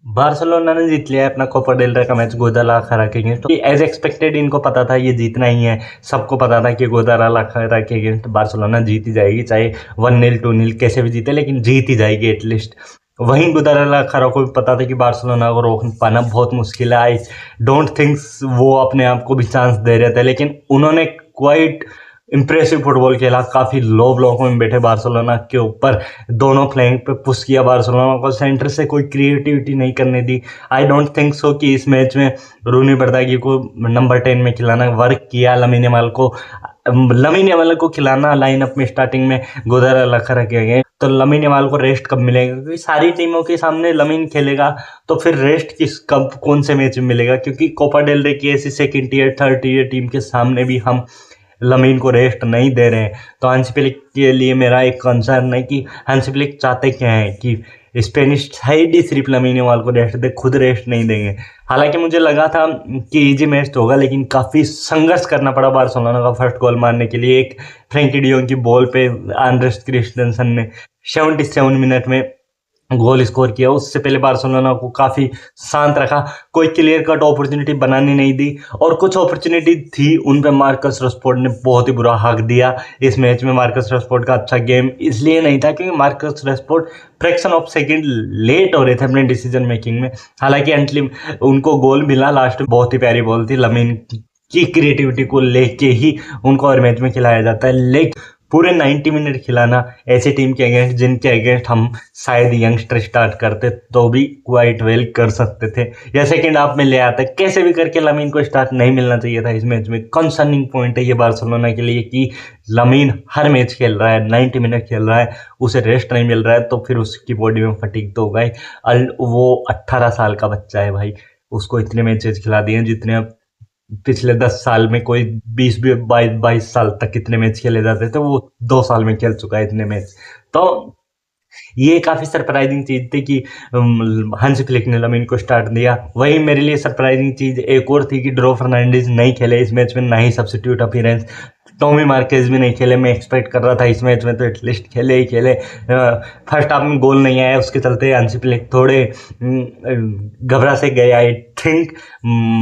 Barcelona ने जीत लिया है अपना कोपा डेल रे का मैच गुदालाखरा के अगेंस्ट। तो एज एक्सपेक्टेड इनको पता था ये जीतना ही है, सबको पता था कि गुदालाखरा के अगेंस्ट बार्सिलोना जीत ही जाएगी, चाहे 1-0 2-0 कैसे भी जीते, लेकिन जीत ही जाएगी एटलीस्ट। वहीं गुदालाखरा को भी पता था कि बार्सिलोना को रोक पाना बहुत मुश्किल है। आई डोंट थिंक वो अपने आप को भी चांस दे रहे थे, लेकिन उन्होंने क्वाइट इम्प्रेसिव फुटबॉल खेला। काफ़ी लो ब्लॉक में बैठे बार्सिलोना के ऊपर, दोनों फ्लैंक पे पुश किया बार्सिलोना को, सेंटर से कोई क्रिएटिविटी नहीं करने दी। आई डोंट थिंक सो कि इस मैच में रूनी बर्दागी को नंबर 10 में खिलाना वर्क किया। लमीन यमाल को खिलाना लाइनअप में स्टार्टिंग में गुदालाखरा के गए, तो लमीन यमाल को रेस्ट कब मिलेगा? क्योंकि सारी टीमों के सामने लमीन खेलेगा, तो फिर रेस्ट कब कौन से मैच में मिलेगा? क्योंकि कोपा डेल रे की ऐसी second tier third tier team के सामने भी हम लमीन को रेस्ट नहीं दे रहे हैं। तो हांसी फ्लिक के लिए मेरा एक कंसर्न है कि हांसी फ्लिक चाहते क्या है कि स्पेनिश साइड ही सिर्फ लमीन यमाल को रेस्ट दे, खुद रेस्ट नहीं देंगे। हालांकि मुझे लगा था कि इजी मैच होगा, लेकिन काफ़ी संघर्ष करना पड़ा बार्सिलोना का फर्स्ट गोल मारने के लिए। एक फ्रैंकी डियोंग की बॉल पे आंद्रेस क्रिस्टेंसन ने 77 मिनट में गोल स्कोर किया। उससे पहले बार्सिलोना को काफ़ी शांत रखा, कोई क्लियर कट अपॉर्चुनिटी बनाने नहीं दी, और कुछ अपॉर्चुनिटी थी उन पे मार्कस राशफोर्ड ने बहुत ही बुरा हक दिया। इस मैच में मार्कस राशफोर्ड का अच्छा गेम इसलिए नहीं था क्योंकि Marcus Rashford fraction of second late हो रहे थे अपने डिसीजन मेकिंग में। हालांकि एंटली उनको गोल मिला लास्ट में, बहुत ही प्यारी बॉल थी। लमीन की क्रिएटिविटी को लेके ही उनको हर मैच में खिलाया जाता है, लेकिन पूरे 90 मिनट खिलाना ऐसी टीम के अगेंस्ट जिनके अगेंस्ट हम शायद यंगस्टर स्टार्ट करते तो भी क्वाइट वेल कर सकते थे, या सेकंड हाफ में ले आते। कैसे भी करके लमीन को स्टार्ट नहीं मिलना चाहिए था इस मैच में। कंसर्निंग पॉइंट है ये बार्सिलोना के लिए कि लमीन हर मैच खेल रहा है, 90 मिनट खेल रहा है, उसे रेस्ट नहीं मिल रहा है, तो फिर उसकी बॉडी में फटीग तो होगा ही। वो 18 साल का बच्चा है भाई, उसको इतने मैचेज खिला दिए जितने अब पिछले 10 साल में कोई 22 साल तक कितने मैच खेले जाते थे, वो 2 साल में खेल चुका है इतने मैच। तो ये काफ़ी सरप्राइजिंग चीज़ थी कि हांसी फ्लिक ने लमीन को स्टार्ट दिया। वही मेरे लिए सरप्राइजिंग चीज़ एक और थी कि ड्रो फर्नांडिस नहीं खेले इस मैच में, ना ही सब्स्टिट्यूट अपीयरेंस। टॉमी मार्केज भी नहीं खेले। मैं एक्सपेक्ट कर रहा था इस मैच में तो एटलीस्ट खेले ही खेले। फर्स्ट हाफ में गोल नहीं आया, उसके चलते हांसी फ्लिक थोड़े घबरा से गए। आई थिंक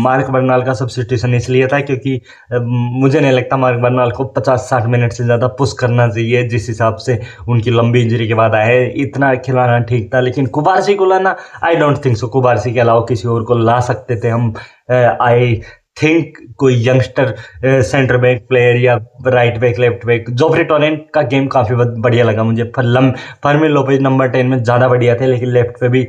मार्क बर्नाल का सब्स्टिट्यूशन इसलिए था क्योंकि मुझे नहीं लगता मार्क बर्नाल को 50-60 मिनट से ज़्यादा पुश करना चाहिए, जिस हिसाब से उनकी लंबी इंजरी के बाद आए। इतना खिलाना ठीक था, लेकिन कुबारसी को लाना आई डोंट थिंक सो। कुबारसी के अलावा किसी और को ला सकते थे हम। आई थिंक कोई यंगस्टर सेंटर बैक प्लेयर या right back left back. Jofre Torrent का गेम काफ़ी बढ़िया लगा मुझे। फर्मिन लोपेज नंबर 10 में ज़्यादा बढ़िया थे, लेकिन लेफ्ट पे भी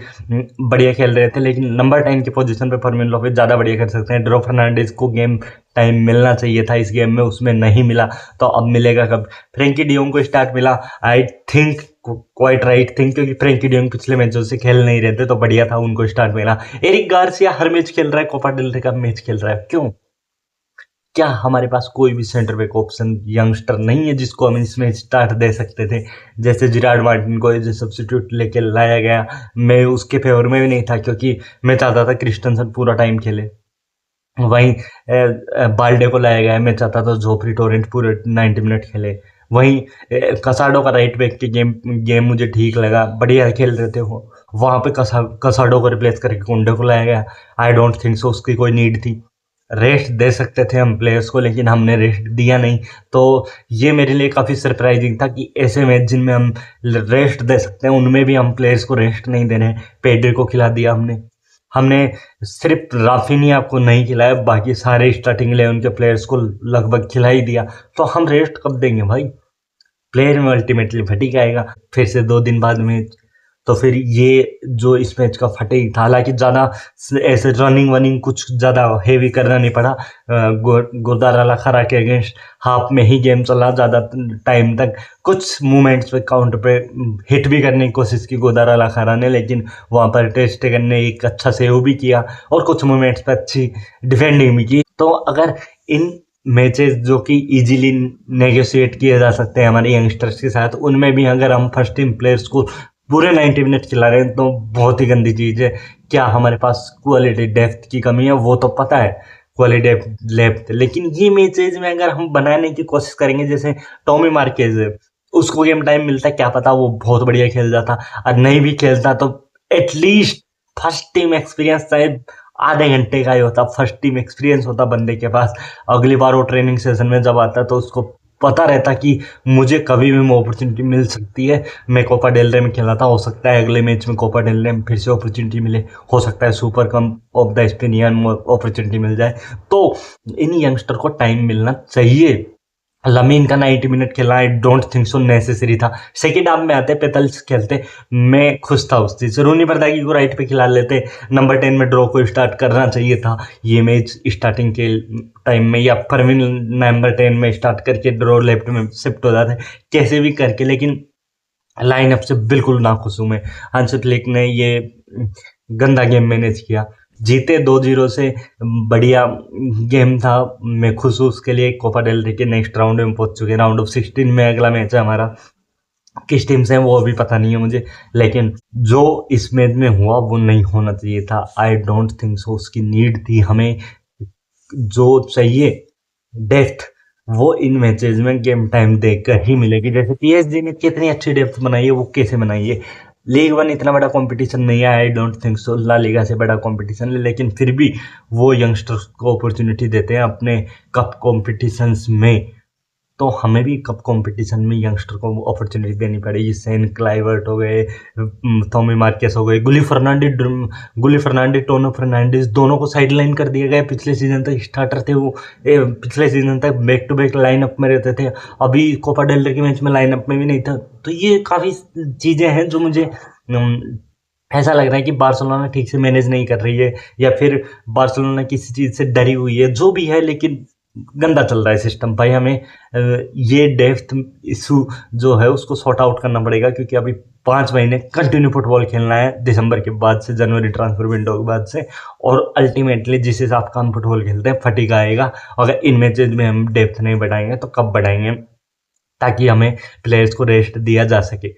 बढ़िया खेल रहे थे, लेकिन नंबर 10 की पोजीशन पे फर्मिन लोपेज ज़्यादा बढ़िया कर सकते हैं। ड्रो फर्नांडिस को गेम टाइम मिलना चाहिए था इस गेम में, उसमें नहीं मिला, तो अब मिलेगा कब? फ्रैंकी डियोंग को स्टार्ट मिला। I think quite right think, क्योंकि फ्रैंकी डियोंग पिछले मैचों से खेल नहीं रहे थे, तो बढ़िया था उनको स्टार्ट मिला। एरिक गार्सिया हर मैच खेल रहा है, कोपा डेल रे का मैच खेल रहा है, क्यों? क्या हमारे पास कोई भी सेंटर बैक ऑप्शन यंगस्टर नहीं है जिसको हम इसमें स्टार्ट दे सकते थे? जैसे जिरार्ड मार्टिन को एज ए सब्स्टिट्यूट लेके लाया गया, मैं उसके फेवर में भी नहीं था, क्योंकि मैं चाहता था क्रिस्टेंसन पूरा टाइम खेले। वहीं बाल्डे को लाया गया है, मैं चाहता था जोफ्री टोरेंट पूरे 90 मिनट खेले। वहीं कसाडो का राइट बैक के गेम मुझे ठीक लगा, बढ़िया खेल रहे थे वो। वहाँ पे कसाडो को रिप्लेस करके कुंडे को लाया गया। आई डोंट थिंक सो उसकी कोई नीड थी। रेस्ट दे सकते थे हम प्लेयर्स को, लेकिन हमने रेस्ट दिया नहीं। तो ये मेरे लिए काफ़ी सरप्राइजिंग था कि ऐसे मैच जिनमें हम रेस्ट दे सकते हैं उनमें भी हम प्लेयर्स को रेस्ट नहीं दे रहे हैं। पेड्री को खिला दिया हमने सिर्फ राफिनिया को नहीं खिलाया, बाकी सारे स्टार्टिंग 11 के प्लेयर्स को लगभग खिला ही दिया। तो हम रेस्ट कब देंगे भाई? प्लेयर में अल्टीमेटली फटीग आएगा, फिर से 2 दिन बाद मैच। तो फिर ये जो इस मैच का फटीग था, हालांकि ज़्यादा ऐसे रनिंग वनिंग कुछ ज़्यादा हेवी करना नहीं पड़ा। गुदालाखरा के अगेंस्ट हाफ में ही गेम चला ज़्यादा टाइम तक। कुछ मूवमेंट्स पे काउंटर पे हिट भी करने की कोशिश की गुदालाखरा ने, लेकिन वहाँ पर टेर स्टेगन ने एक अच्छा सेव भी किया और कुछ मूवमेंट्स पे अच्छी डिफेंडिंग भी की। तो अगर इन मैचेस जो कि इजीली नेगोशिएट किए जा सकते हैं हमारे यंगस्टर्स के साथ, उनमें भी अगर हम फर्स्ट टीम प्लेयर्स को पूरे 90 मिनट खिला रहे हैं तो बहुत ही गंदी चीज़ है। क्या हमारे पास क्वालिटी डेप्थ की कमी है? वो तो पता है, क्वालिटी डेप्थ। लेकिन ये मैचेज में अगर हम बनाने की कोशिश करेंगे, जैसे टॉमी मार्केज है, उसको गेम टाइम मिलता है, क्या पता वो बहुत बढ़िया खेल जाता, और नहीं भी खेलता तो एटलीस्ट फर्स्ट टीम एक्सपीरियंस चाहे आधे घंटे का ही होता, फर्स्ट टीम एक्सपीरियंस होता बंदे के पास, अगली बार वो ट्रेनिंग सेशन में जब आता तो उसको पता रहता कि मुझे कभी भी अपॉर्चुनिटी मिल सकती है। मैं कोपा डेल रे में खेला था, हो सकता है अगले मैच में कोपा डेल रे में फिर से अपॉर्चुनिटी मिले, हो सकता है super cup of the Spanish opportunity मिल जाए। तो इन यंगस्टर को टाइम मिलना चाहिए। लमीन का 90 मिनट खेला, आई डोंट थिंक सो नेसेसरी था। सेकंड हाफ में आते 45 खेलते, मैं खुश था उस चीज़ से। रोनी बरदागी को राइट पे खिला लेते, नंबर 10 में ड्रॉ को स्टार्ट करना चाहिए था ये मैच स्टार्टिंग के टाइम में, या परवीन नंबर 10 में स्टार्ट करके ड्रॉ लेफ्ट में शिफ्ट हो जाते कैसे भी करके। लेकिन लाइनअप से बिल्कुल नाखुश हूँ मैं। हंस फ्लिक ने ये गंदा गेम मैनेज किया। जीते 2-0 से, बढ़िया गेम था, मैं खुश हूँ उसके लिए। कोपा डेल रे के नेक्स्ट राउंड में पहुंच चुके हैं, राउंड ऑफ 16 में अगला मैच है हमारा। किस टीम से है वो अभी पता नहीं है मुझे, लेकिन जो इस मैच में हुआ वो नहीं होना चाहिए था। आई डोंट थिंक सो उसकी नीड थी हमें, जो चाहिए डेप्थ वो इन मैचेस में गेम टाइम देकर ही मिलेगी। जैसे पीएसजी ने कितनी अच्छी डेप्थ बनाई है, वो कैसे बनाई है। लीग वन इतना बड़ा कंपटीशन नहीं है, I don't think so La Liga से बड़ा कंपटीशन है, लेकिन फिर भी वो यंगस्टर्स को अपॉर्चुनिटी देते हैं अपने कप कॉम्पिटिशन्स में। तो हमें भी कप कंपटीशन में यंगस्टर को अपॉर्चुनिटी देनी पड़ेगी। सेन क्लाइवर्ट हो गए, टॉमी मार्केस हो गए, गुली फर्नांडिस, टोनो फर्नांडिस, दोनों को साइड लाइन कर दिया गया। पिछले सीजन तक स्टार्टर थे वो, पिछले सीजन तक बैक टू बैक लाइनअप में रहते थे, अभी कोपा डेल रे के मैच में लाइनअप में भी नहीं था। तो ये काफ़ी चीज़ें हैं जो मुझे ऐसा लग रहा है कि बार्सिलोना ठीक से मैनेज नहीं कर रही है, या फिर बार्सिलोना किसी चीज़ से डरी हुई है, जो भी है। लेकिन गंदा चल रहा है सिस्टम भाई। हमें ये डेप्थ इशू जो है उसको सॉर्ट आउट करना पड़ेगा, क्योंकि अभी 5 महीने कंटिन्यू फुटबॉल खेलना है, दिसंबर के बाद से, जनवरी ट्रांसफर विंडो के बाद से। और अल्टीमेटली जिस हिसाब का हम फुटबॉल खेलते हैं फटीग आएगा अगर इन मैचेज में हम डेप्थ नहीं बढ़ाएंगे। तो कब बढ़ाएंगे, ताकि हमें प्लेयर्स को रेस्ट दिया जा सके।